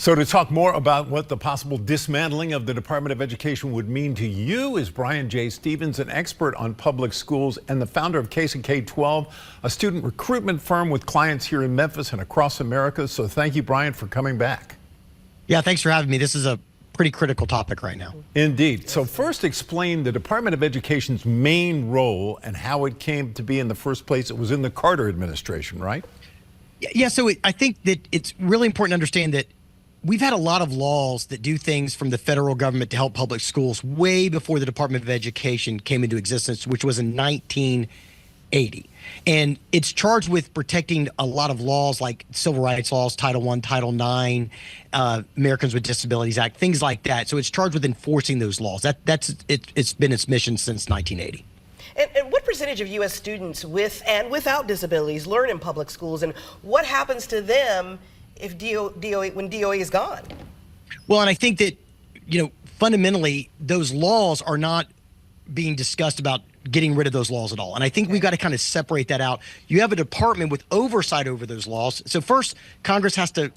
So to talk more about what the possible dismantling of the Department of Education would mean to you is Brian J. Stevens, an expert on public schools and the founder of Case and K-12, a student recruitment firm with clients here in Memphis and across America. So thank you, Brian, for coming back. Yeah, thanks for having me. This is a pretty critical topic right now. Indeed. So first, explain the Department of Education's main role and how it came to be in the first place. It was in the Carter administration, right? Yeah, so I think that it's really important to understand that we've had a lot of laws that do things from the federal government to help public schools way before the Department of Education came into existence, which was in 1980. And it's charged with protecting a lot of laws like civil rights laws, Title I, Title IX, Americans with Disabilities Act, things like that. So it's charged with enforcing those laws. It's been its mission since 1980. And what percentage of U.S. students with and without disabilities learn in public schools, and what happens to them if when DOE is gone? Well, and I think that, fundamentally, those laws are not being discussed about getting rid of those laws at all. And I think we've got to kind of separate that out. You have a department with oversight over those laws. So first, Congress has to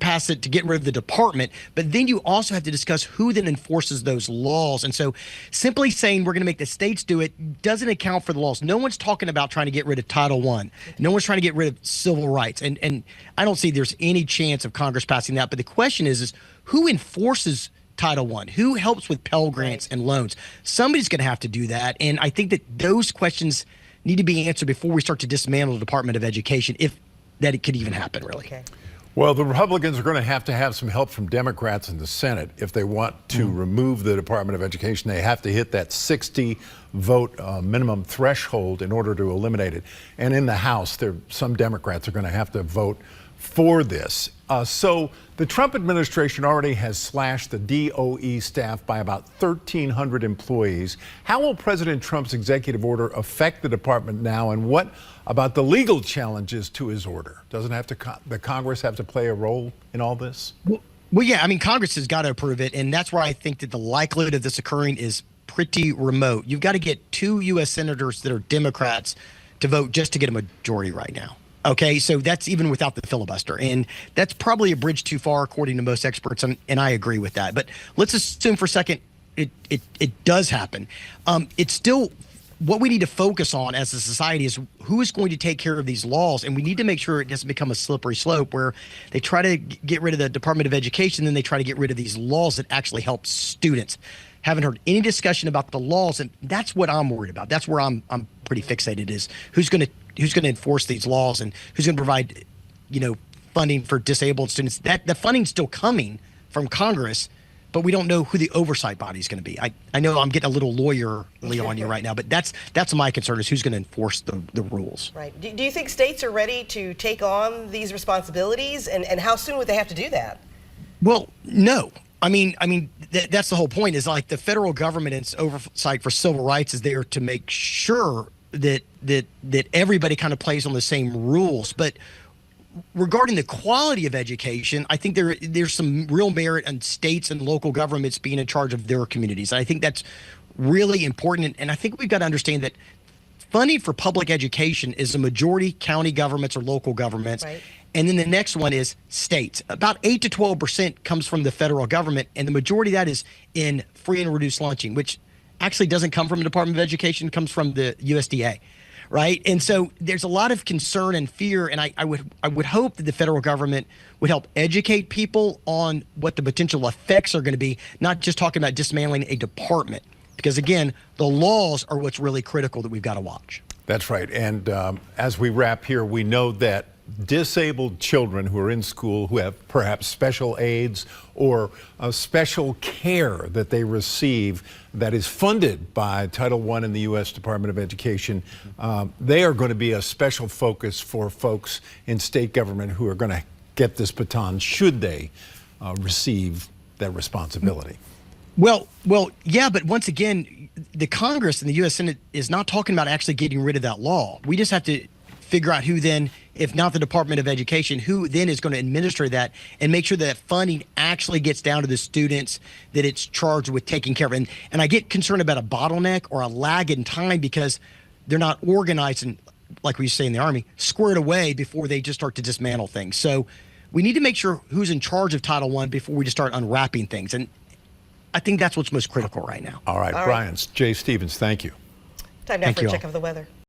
pass it to get rid of the department, but then you also have to discuss who then enforces those laws. And so simply saying we're going to make the states do it doesn't account for the laws. No one's talking about trying to get rid of Title I. No one's trying to get rid of civil rights. And I don't see there's any chance of Congress passing that. But the question is who enforces Title I? Who helps with Pell Grants and loans? Somebody's going to have to do that. And I think that those questions need to be answered before we start to dismantle the Department of Education, if that it could even happen, really. Okay. Well, the Republicans are going to have some help from Democrats in the Senate if they want to remove the Department of Education. They have to hit that 60 vote minimum threshold in order to eliminate it. And in the House, some Democrats are going to have to vote for this. So the Trump administration already has slashed the DOE staff by about 1,300 employees. How will President Trump's executive order affect the department now, and what about the legal challenges to his order? Doesn't the Congress have to play a role in all this? Well, yeah, I mean, Congress has got to approve it, and that's where I think that the likelihood of this occurring is pretty remote. You've got to get 2 U.S. senators that are Democrats to vote just to get a majority right now. Okay, so that's even without the filibuster, and that's probably a bridge too far, according to most experts, and I agree with that. But let's assume for a second it does happen. It's still what we need to focus on as a society is who is going to take care of these laws, and we need to make sure it doesn't become a slippery slope where they try to get rid of the Department of Education, then they try to get rid of these laws that actually help students. Haven't heard any discussion about the laws, and that's what I'm worried about. That's where I'm pretty fixated, is who's going to enforce these laws and who's going to provide, funding for disabled students. That the funding's still coming from Congress, but we don't know who the oversight body is going to be. I know I'm getting a little lawyerly on you right now, but that's my concern, is who's going to enforce the rules. Right. Do you think states are ready to take on these responsibilities, and how soon would they have to do that? Well, no. I mean, that's the whole point, is like the federal government and its oversight for civil rights is there to make sure that everybody kind of plays on the same rules. But regarding the quality of education, I think there's some real merit in states and local governments being in charge of their communities. And I think that's really important. And I think we've got to understand that funding for public education is a majority county governments or local governments. Right. And then the next one is states. About 8 to 12% comes from the federal government, and the majority of that is in free and reduced lunching, which actually doesn't come from the Department of Education, comes from the USDA, right? And so there's a lot of concern and fear, and I would hope that the federal government would help educate people on what the potential effects are going to be, not just talking about dismantling a department, because again, the laws are what's really critical that we've got to watch. That's right. And as we wrap here, we know that disabled children who are in school, who have perhaps special aids or special care that they receive that is funded by Title I in the U.S. Department of Education, they are going to be a special focus for folks in state government who are going to get this baton should they receive that responsibility. Well, yeah, but once again, the Congress and the U.S. Senate is not talking about actually getting rid of that law. We just have to figure out who then, if not the Department of Education, who then is going to administer that and make sure that funding actually gets down to the students that it's charged with taking care of. And I get concerned about a bottleneck or a lag in time because they're not organized and, like we say in the Army, squared away before they just start to dismantle things. So we need to make sure who's in charge of Title I before we just start unwrapping things. And I think that's what's most critical right now. All right, Brian, Jay Stevens, thank you. Time now Thank for a you check all. of the weather.